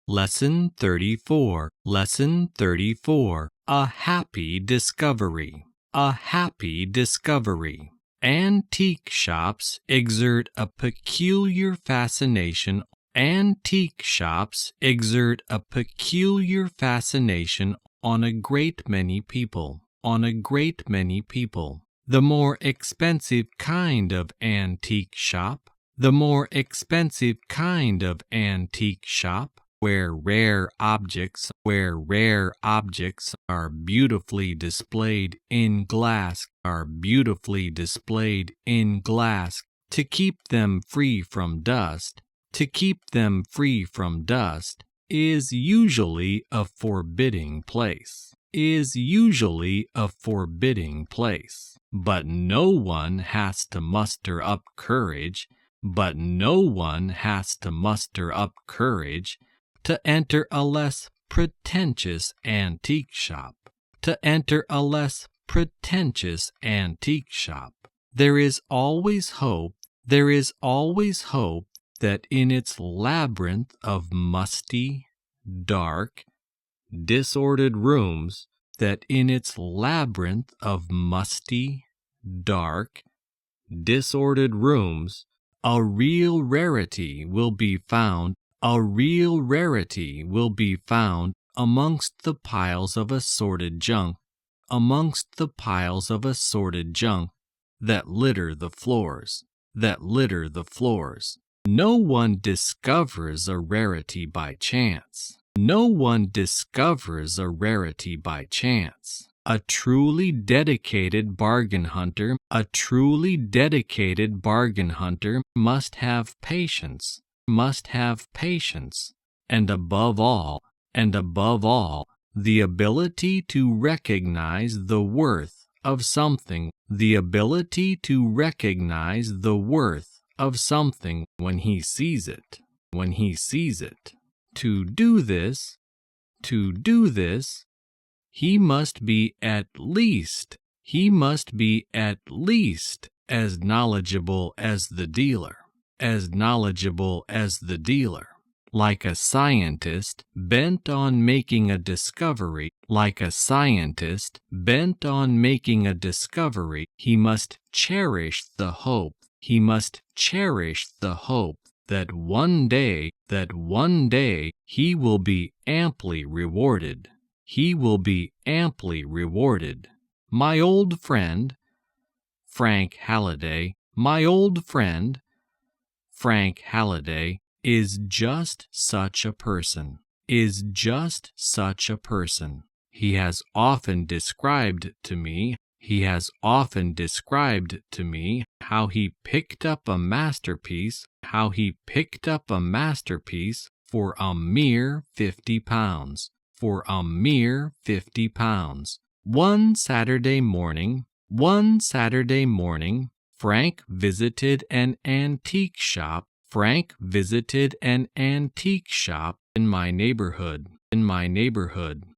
Lesson 34. Lesson 34. A happy discovery. A happy discovery. Antique shops exert a peculiar fascination. Antique shops exert a peculiar fascination on a great many people. On a great many people. The more expensive kind of antique shop, the more expensive kind of antique shop, where rare objects are beautifully displayed in glass, to keep them free from dust, is usually a forbidding place. But no one has to muster up courage to enter a less pretentious antique shop. There is always hope that in its labyrinth of musty, dark, disordered rooms, a real rarity will be found. Amongst the piles of assorted junk, that litter the floors. No one discovers a rarity by chance. A truly dedicated bargain hunter must have patience, and above all, the ability to recognize the worth of something, when he sees it. To do this, he must be at least as knowledgeable as the dealer. Like a scientist bent on making a discovery, he must cherish the hope that one day he will be amply rewarded. My old friend, Frank Halliday, is just such a person. He has often described to me how he picked up a masterpiece for a mere £50. One Saturday morning, Frank visited an antique shop in my neighborhood.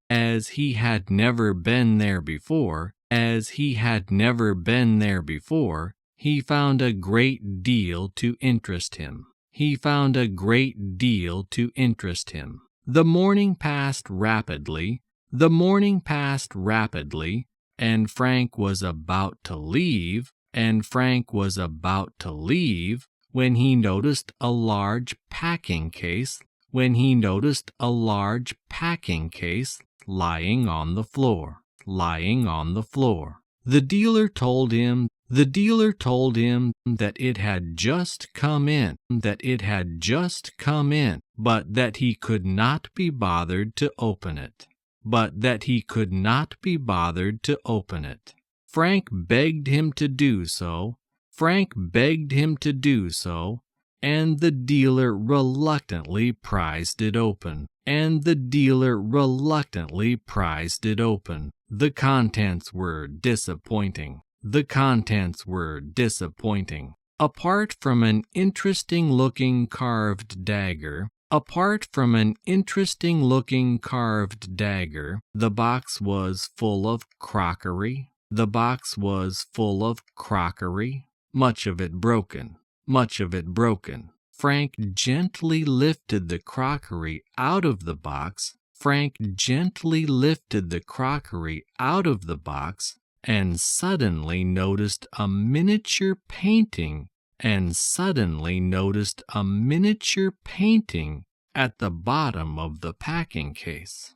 As he had never been there before, he found a great deal to interest him. The morning passed rapidly, and Frank was about to leave, when he noticed a large packing case lying on the floor. The dealer told him that it had just come in, but that he could not be bothered to open it. Frank begged him to do so, and the dealer reluctantly prized it open. The contents were disappointing. Apart from an interesting-looking carved dagger, the box was full of crockery. Much of it broken. Frank gently lifted the crockery out of the box. Frank gently lifted the crockery out of the box and suddenly noticed a miniature painting at the bottom of the packing case.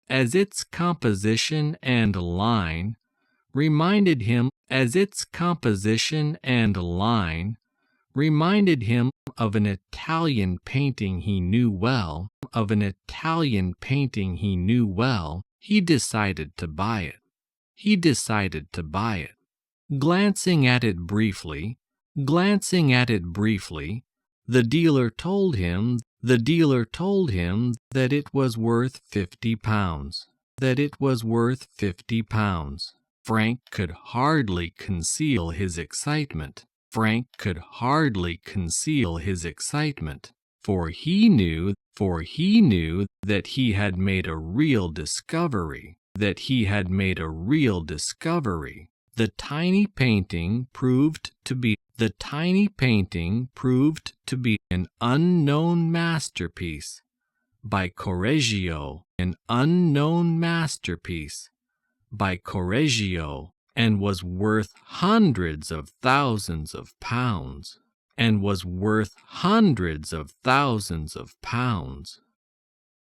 As its composition and line reminded him of an Italian painting he knew well, he decided to buy it. Glancing at it briefly, the dealer told him that it was worth £50. Frank could hardly conceal his excitement, for he knew that he had made a real discovery. The tiny painting proved to be an unknown masterpiece by Correggio, and was worth hundreds of thousands of pounds.